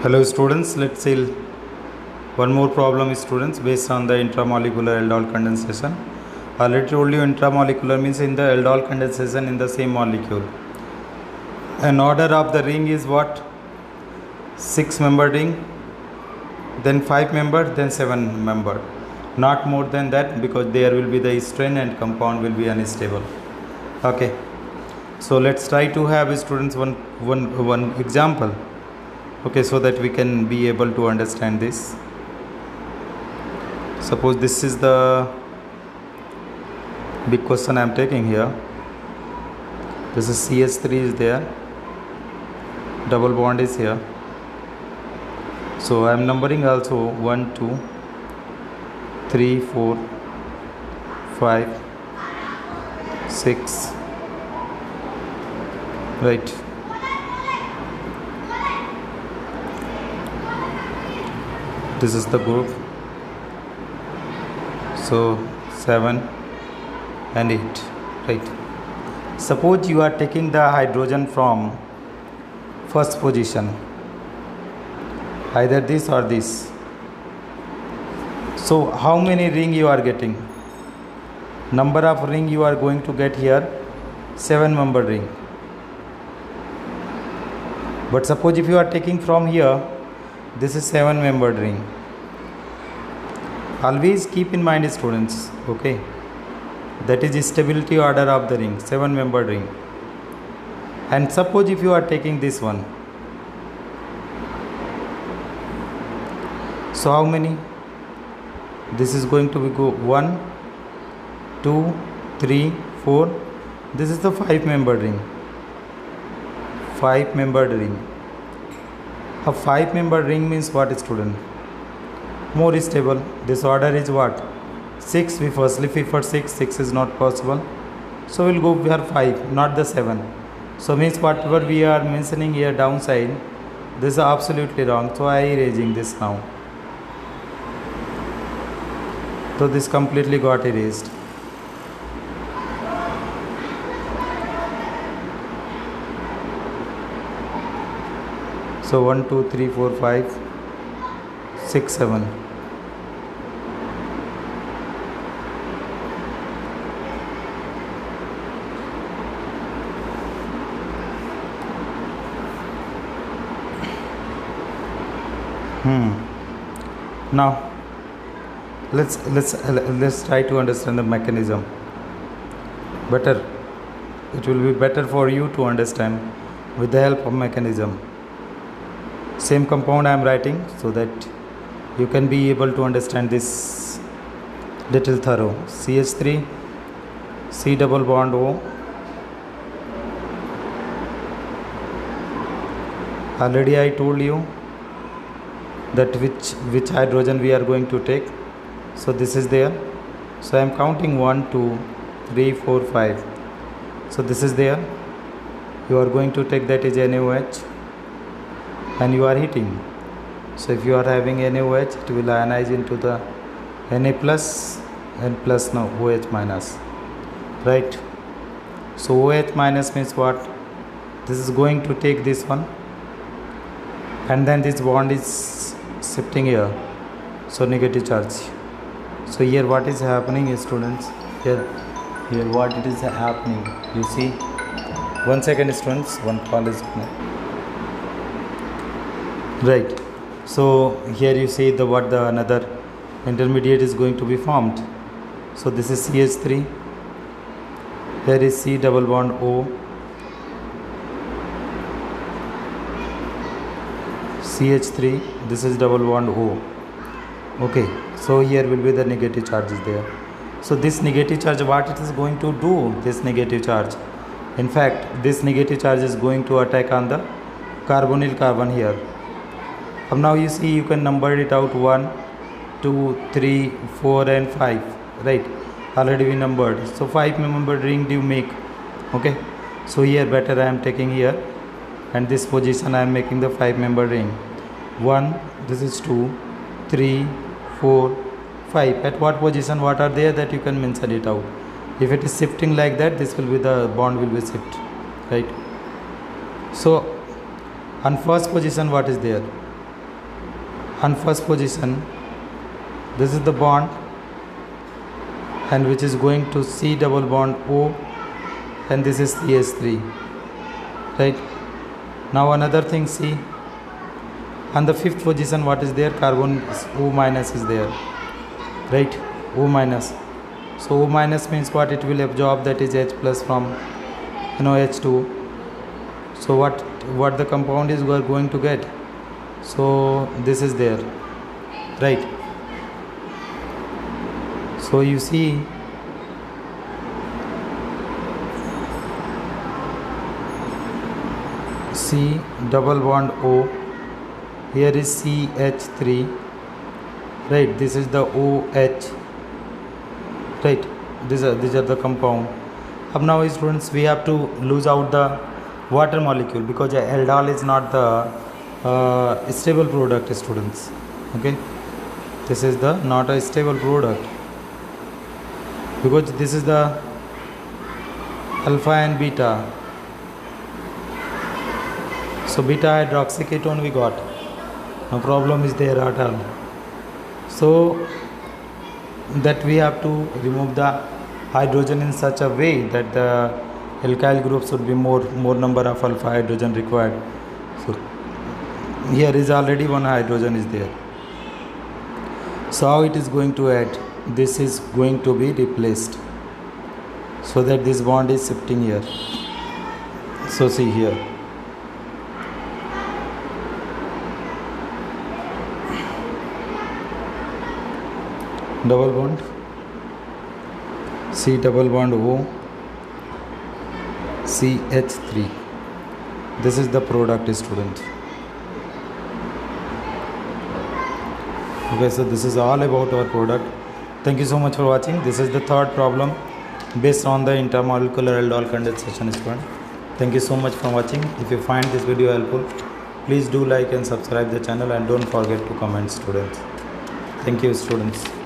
Hello students, let's see one more problem students based on the intramolecular aldol condensation. I already told you intramolecular means in the aldol condensation in the same molecule. An order of the ring is what? 6-membered ring, then 5-membered, then 7-membered. Not more than that because there will be the strain and compound will be unstable. Okay. So let's try to have students one example. Okay, so that we can be able to understand this. Suppose this is the big question I am taking here. This is CH3 is there, double bond is here. So I am numbering also 1 2 3 4 5 6, right. This is the group. So 7 and 8, right. Suppose you are taking the hydrogen from first position, either this or this. So how many ring you are getting? Number of ring you are going to get here, 7-membered ring. But suppose if you are taking from here, this is 7-membered ring. Always keep in mind students, okay, that is stability order of the ring, 7-membered ring. And suppose if you are taking this one, so how many? This is going to be 1 2 3 4. This is the 5-membered ring. 5-membered ring. A 5-membered ring means what student? More stable. This order is what? 6. We firstly prefer 6. 6 is not possible. So we'll go for 5, not the 7. So means whatever we are mentioning here downside, this is absolutely wrong. So I erasing this now. So this completely got erased. So 1 2 3 4 5 6 7. Now let's try to understand the mechanism better. It will be better for you to understand with the help of mechanism. Same compound I am writing so that you can be able to understand this little thorough. CH3, C double bond O. Already I told you that which hydrogen we are going to take. So this is there. So I am counting 1 2 3 4 5. So this is there. You are going to take that is NaOH. And you are heating. So if you are having NaOH, it will ionize into the Na plus and plus now OH minus, right? So OH minus means what? This is going to take this one, and then this bond is shifting here. So negative charge. So here what is happening is students, here what it is happening, you see. 1 second students, one call is right. So here you see the another intermediate is going to be formed. So this is CH3. Here is C double bond O. CH3. This is double bond O. Okay. So here will be the negative charge is there. So this negative charge, what it is going to do? This negative charge. In fact, this negative charge is going to attack on the carbonyl carbon here. Now you see you can number it out 1 2 3 4 and 5, right? Already we numbered. So 5-membered ring do you make? Okay. So here better I am taking here, and this position I am making the 5-membered ring. 1, this is 2 3 4 5. At what position what are there that you can mention it out. If it is shifting like that, this will be the bond will be shift, right? So on first position what is there? On first position, this is the bond, and which is going to C double bond O, and this is CH3, right? Now another thing, see, on the fifth position what is there? Carbon O minus is there, right? O minus. So O minus means what? It will absorb, that is H plus from H2. So what the compound is we are going to get? So this is there, right? So you see, C double bond O, here is CH3, right? This is the OH, right? These are the compound. Up now, students, we have to lose out the water molecule, because aldol is not the stable product, students. Okay, this is the not a stable product, because this is the alpha and beta. So beta hydroxyketone we got, no problem is there at all. So that we have to remove the hydrogen in such a way that the alkyl group should be more number of alpha hydrogen required. So here is already one hydrogen is there. So how it is going to add? This is going to be replaced, so that this bond is shifting here. So see here, double bond, C double bond O, CH3. This is the product, student. Okay, so this is all about our product. Thank you so much for watching. This is the third problem based on the intermolecular aldol condensation, student. Thank you so much for watching. If you find this video helpful, please do like and subscribe the channel, and don't forget to comment, students. Thank you, students.